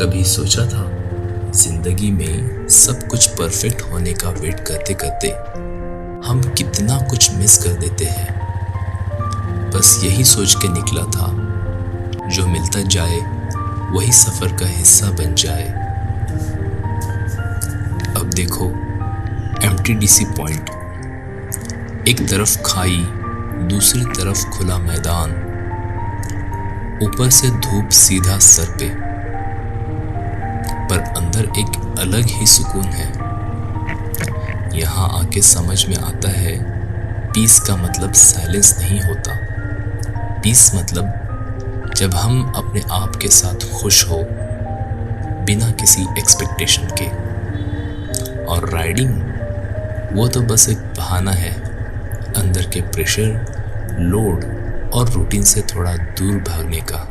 कभी सोचा था जिंदगी में सब कुछ परफेक्ट होने का वेट करते करते हम कितना कुछ मिस कर देते हैं। बस यही सोच के निकला था, जो मिलता जाए वही सफर का हिस्सा बन जाए। अब देखो, एमटीडीसी पॉइंट, एक तरफ खाई, दूसरी तरफ खुला मैदान, ऊपर से धूप सीधा सर पे, पर अंदर एक अलग ही सुकून है। यहाँ आके समझ में आता है, पीस का मतलब साइलेंस नहीं होता। पीस मतलब जब हम अपने आप के साथ खुश हो, बिना किसी एक्सपेक्टेशन के। और राइडिंग, वो तो बस एक बहाना है अंदर के प्रेशर, लोड और रूटीन से थोड़ा दूर भागने का।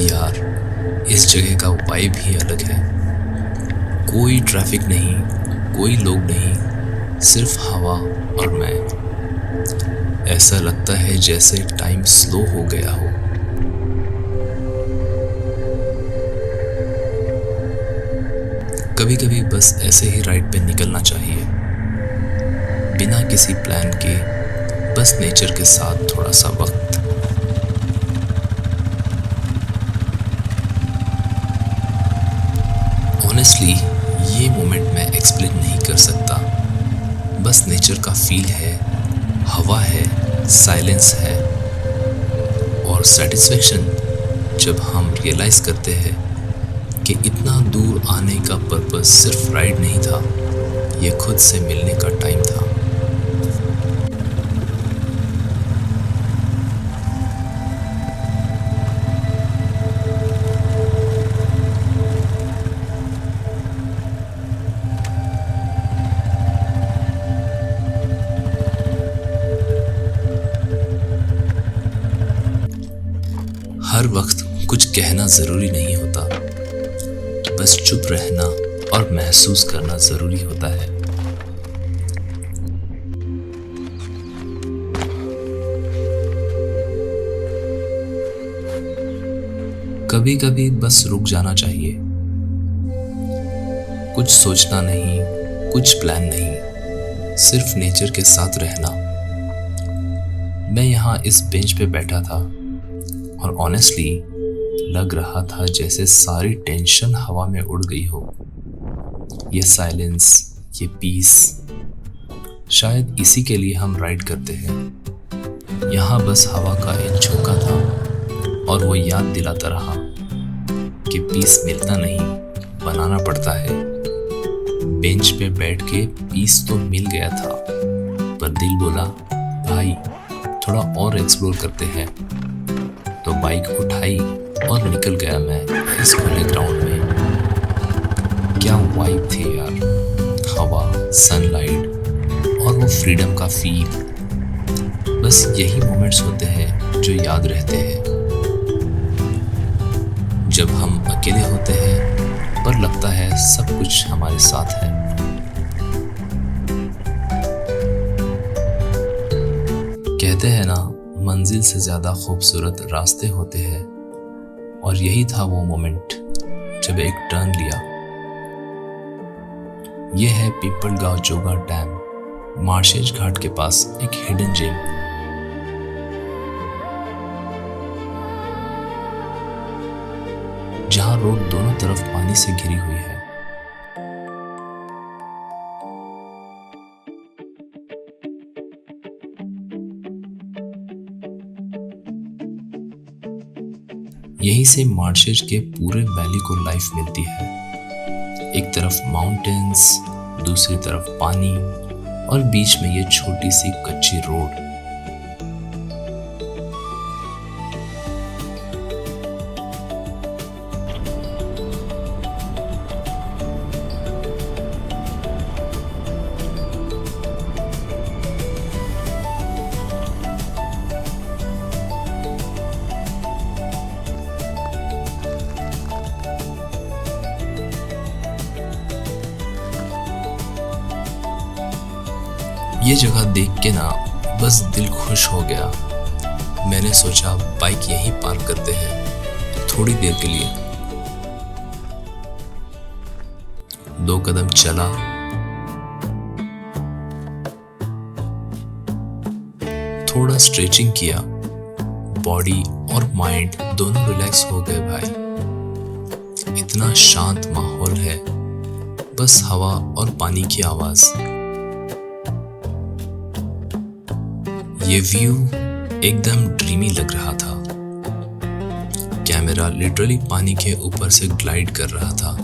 यार, इस जगह का वाइब ही अलग है। कोई ट्रैफिक नहीं, कोई लोग नहीं, सिर्फ हवा और मैं। ऐसा लगता है जैसे टाइम स्लो हो गया हो। कभी कभी बस ऐसे ही राइड पे निकलना चाहिए, बिना किसी प्लान के, बस नेचर के साथ थोड़ा सा वक्त। ऑनेस्टली, ये मोमेंट मैं एक्सप्लेन नहीं कर सकता। बस नेचर का फील है, हवा है, साइलेंस है और सेटिस्फेक्शन जब हम रियलाइज करते हैं कि इतना दूर आने का पर्पस सिर्फ राइड नहीं था, ये खुद से मिलने का टाइम था। हर वक्त कुछ कहना जरूरी नहीं होता, बस चुप रहना और महसूस करना जरूरी होता है। कभी कभी बस रुक जाना चाहिए। कुछ सोचना नहीं, कुछ प्लान नहीं, सिर्फ नेचर के साथ रहना। मैं यहाँ इस बेंच पे बैठा था और ऑनेस्टली लग रहा था जैसे सारी टेंशन हवा में उड़ गई हो। ये साइलेंस, ये पीस, शायद इसी के लिए हम राइड करते हैं। यहाँ बस हवा का एक झोंका था और वो याद दिलाता रहा कि पीस मिलता नहीं, बनाना पड़ता है। बेंच पे बैठ के पीस तो मिल गया था, पर दिल बोला, भाई थोड़ा और एक्सप्लोर करते हैं। तो बाइक उठाई और निकल गया मैं इस खुले ग्राउंड में। क्या वाइब थी यार, हवा, सनलाइट और वो फ्रीडम का फील। बस यही मोमेंट्स होते हैं जो याद रहते हैं, जब हम अकेले होते हैं पर लगता है सब कुछ हमारे साथ है। कहते हैं ना, मंजिल से ज्यादा खूबसूरत रास्ते होते हैं, और यही था वो मोमेंट जब एक टर्न लिया। ये है पीपलगांव जोगा डैम, मार्शेज घाट के पास एक हिडन जेम। जहां रोड दोनों तरफ पानी से घिरी हुई है। यहीं से मार्शेज के पूरे वैली को लाइफ मिलती है। एक तरफ माउंटेन्स, दूसरी तरफ पानी और बीच में ये छोटी सी कच्ची रोड। ये जगह देख के ना बस दिल खुश हो गया। मैंने सोचा बाइक यहीं पार्क करते हैं थोड़ी देर के लिए। 2 कदम चला, थोड़ा स्ट्रेचिंग किया, बॉडी और माइंड दोनों रिलैक्स हो गए भाई। इतना शांत माहौल है, बस हवा और पानी की आवाज। ये व्यू एकदम ड्रीमी लग रहा था। कैमरा लिटरली पानी के ऊपर से ग्लाइड कर रहा था।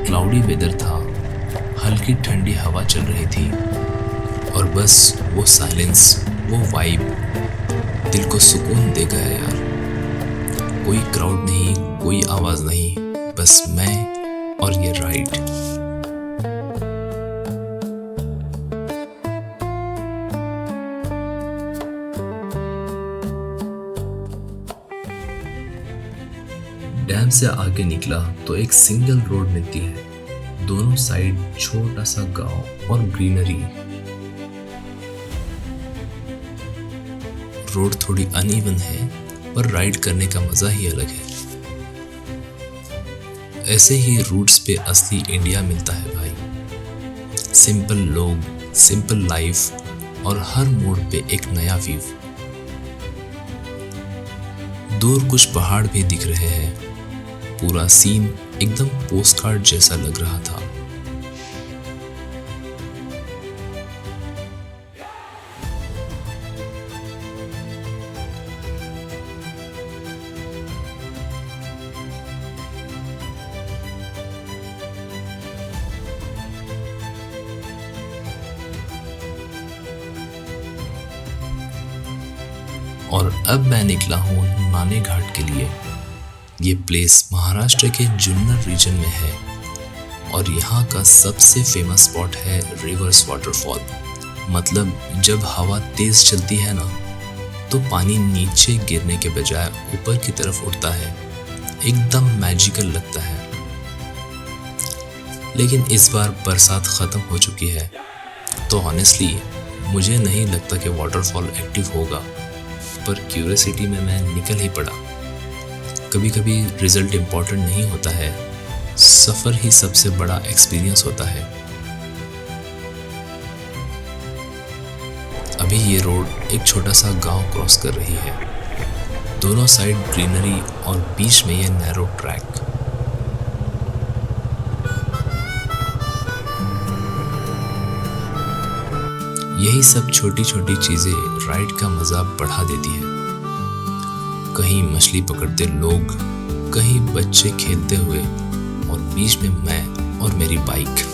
क्लाउडी वेदर था, हल्की ठंडी हवा चल रही थी और बस वो साइलेंस, वो वाइब दिल को सुकून दे गया यार। कोई क्राउड नहीं, कोई आवाज नहीं, बस मैं और ये राइड। डैम से आगे निकला तो एक सिंगल रोड मिलती है। दोनों साइड छोटा सा गांव और ग्रीनरी। रोड थोड़ी अनइवन है, पर राइड करने का मजा ही अलग है। ऐसे ही रूट्स पे असली इंडिया मिलता है भाई। सिंपल लोग, सिंपल लाइफ और हर मोड़ पे एक नया व्यू। दूर कुछ पहाड़ भी दिख रहे हैं। पूरा सीन एकदम पोस्टकार्ड जैसा लग रहा था। और अब मैं निकला हूँ नाने घाट के लिए। ये प्लेस महाराष्ट्र के जुन्नर रीजन में है और यहाँ का सबसे फेमस स्पॉट है रिवर्स वाटरफॉल। मतलब जब हवा तेज चलती है ना, तो पानी नीचे गिरने के बजाय ऊपर की तरफ उड़ता है। एकदम मैजिकल लगता है। लेकिन इस बार बरसात खत्म हो चुकी है, तो ऑनेस्टली मुझे नहीं लगता कि वाटरफॉल एक्टिव होगा, पर क्यूरियोसिटी में मैं निकल ही पड़ा। कभी कभी रिजल्ट इम्पोर्टेंट नहीं होता है, सफर ही सबसे बड़ा एक्सपीरियंस होता है। अभी ये रोड एक छोटा सा गांव क्रॉस कर रही है। दोनों साइड ग्रीनरी और बीच में ये नैरो ट्रैक। यही सब छोटी छोटी चीजें राइड का मजा बढ़ा देती है। कहीं मछली पकड़ते लोग, कहीं बच्चे खेलते हुए और बीच में मैं और मेरी बाइक।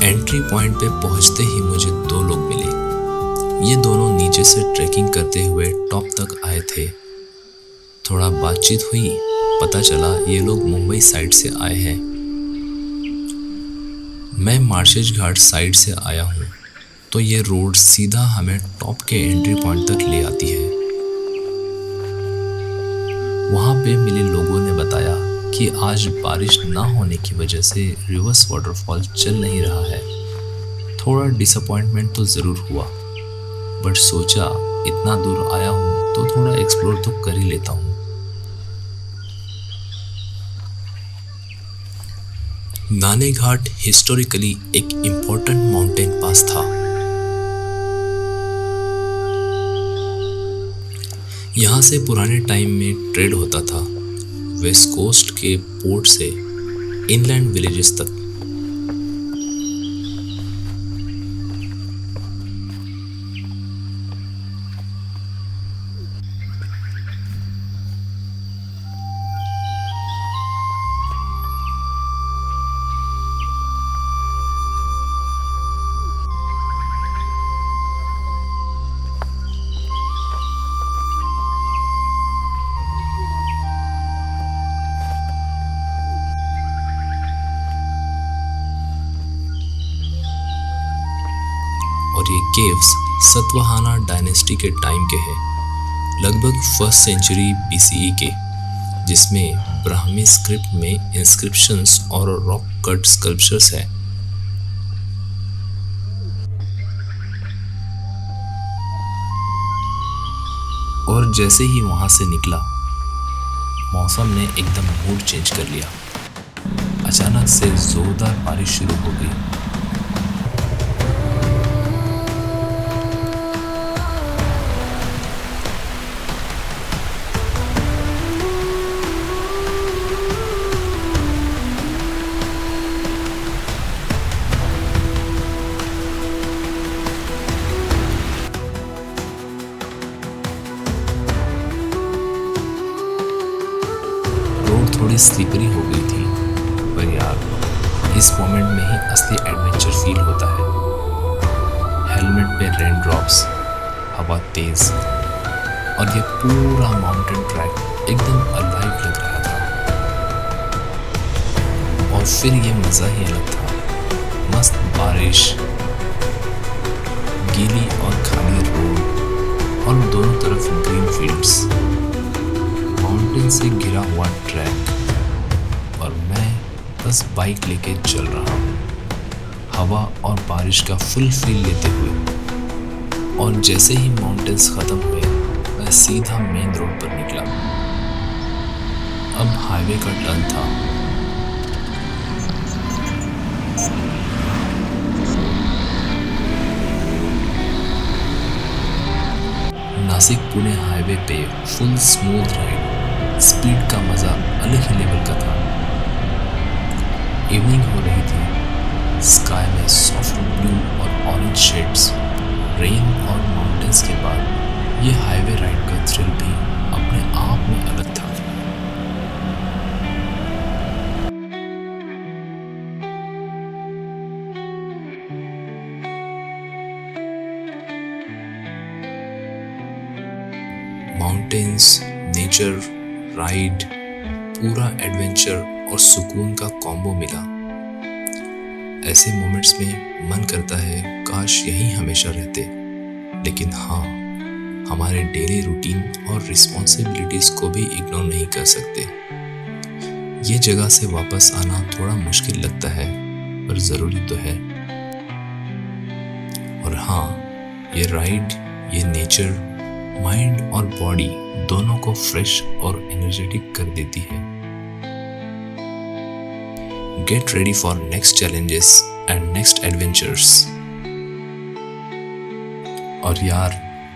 एंट्री पॉइंट पे पहुंचते ही मुझे 2 लोग मिले। ये दोनों नीचे से ट्रैकिंग करते हुए टॉप तक आए थे। थोड़ा बातचीत हुई, पता चला ये लोग मुंबई साइड से आए हैं। मैं मार्शेज घाट साइड से आया हूँ, तो ये रोड सीधा हमें टॉप के एंट्री पॉइंट तक ले आती है। वहाँ पे मिले लोगों ने बताया कि आज बारिश ना होने की वजह से रिवर्स वाटरफॉल चल नहीं रहा है। थोड़ा डिसअपॉइंटमेंट तो ज़रूर हुआ, बट सोचा इतना दूर आया हूँ तो थोड़ा एक्सप्लोर तो कर ही लेता हूँ। नाने घाट हिस्टोरिकली एक इम्पोर्टेंट माउंटेन पास था। यहाँ से पुराने टाइम में ट्रेड होता था, वेस्ट कोस्ट के पोर्ट से इनलैंड विलेजेस तक। केव्स सतवाहाना डायनेस्टी के टाइम के हैं, लगभग 1st सेंचुरी BCE के, जिसमें ब्राह्मी स्क्रिप्ट में इंस्क्रिप्शंस और रॉक कट स्कल्पचर्स है। और जैसे ही वहां से निकला, मौसम ने एकदम मूड चेंज कर लिया। अचानक से जोरदार बारिश शुरू हो गई। थोड़ी स्लिपरी हो गई थी, पर यार इस मोमेंट में ही असली एडवेंचर फील होता है। हेलमेट पे रेन ड्रॉप्स, हवा तेज, और ये पूरा माउंटेन ट्रैक एकदम अलाइव लग रहा था। और फिर ये मज़ा ही अलग था। मस्त बारिश, गीली और खाली रोड, और दोनों तरफ ग्रीन फील्ड्स, माउंटेन से घिरा हुआ ट्रैक, और मैं बस बाइक लेके चल रहा हूँ, हवा और बारिश का फुल फील लेते हुए। और जैसे ही माउंटेन्स खत्म हुए, मैं सीधा मेन रोड पर निकला। अब हाईवे का टर्न था। नासिक पुणे हाईवे पे फुल स्मूथ राइड, स्पीड का मज़ा अलग ही लेवल का था। इवनिंग हो रही थी, स्काई में सॉफ्ट ब्लू और ऑरेंज शेड्स, रेन और माउंटेन्स के बाद ये हाईवे राइड का थ्रिल भी अपने आप में अलग था। माउंटेन्स, नेचर, राइड, पूरा एडवेंचर और सुकून का कॉम्बो मिला। ऐसे मोमेंट्स में मन करता है काश यही हमेशा रहते, लेकिन हाँ, हमारे डेली रूटीन और रिस्पॉन्सिबिलिटीज को भी इग्नोर नहीं कर सकते। ये जगह से वापस आना थोड़ा मुश्किल लगता है, पर ज़रूरी तो है। और हाँ, ये राइड, ये नेचर, माइंड और बॉडी दोनों को फ्रेश और एनर्जेटिक कर देती है। Get ready for next challenges and next adventures। और यार,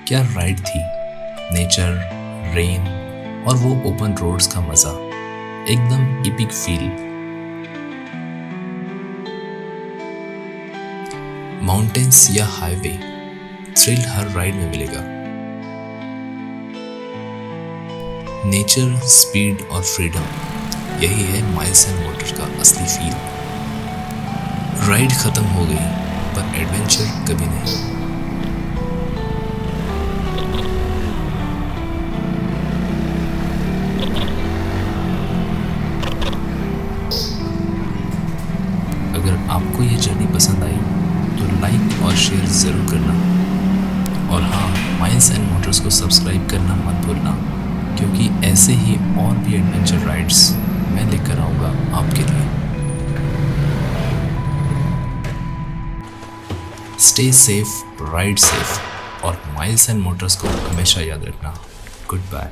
क्या राइड थी। नेचर, रेन और वो ओपन रोड्स का मजा, एकदम इपिक फील। माउंटेन्स या हाईवे, थ्रिल हर राइड में मिलेगा। नेचर, स्पीड और फ्रीडम, यही है माइल्स एंड मोटर का असली फील। राइड खत्म हो गई, पर एडवेंचर कभी नहीं। अगर आपको ये जर्नी पसंद आई तो लाइक और शेयर ज़रूर करना। और हाँ, माइल्स एंड मोटर्स को सब्सक्राइब करना मत भूलना, क्योंकि ऐसे ही और भी एडवेंचर राइड्स मैं लेकर आऊँगा आपके लिए। स्टे सेफ, राइड सेफ, और माइल्स एंड मोटर्स को हमेशा याद रखना। Good bye.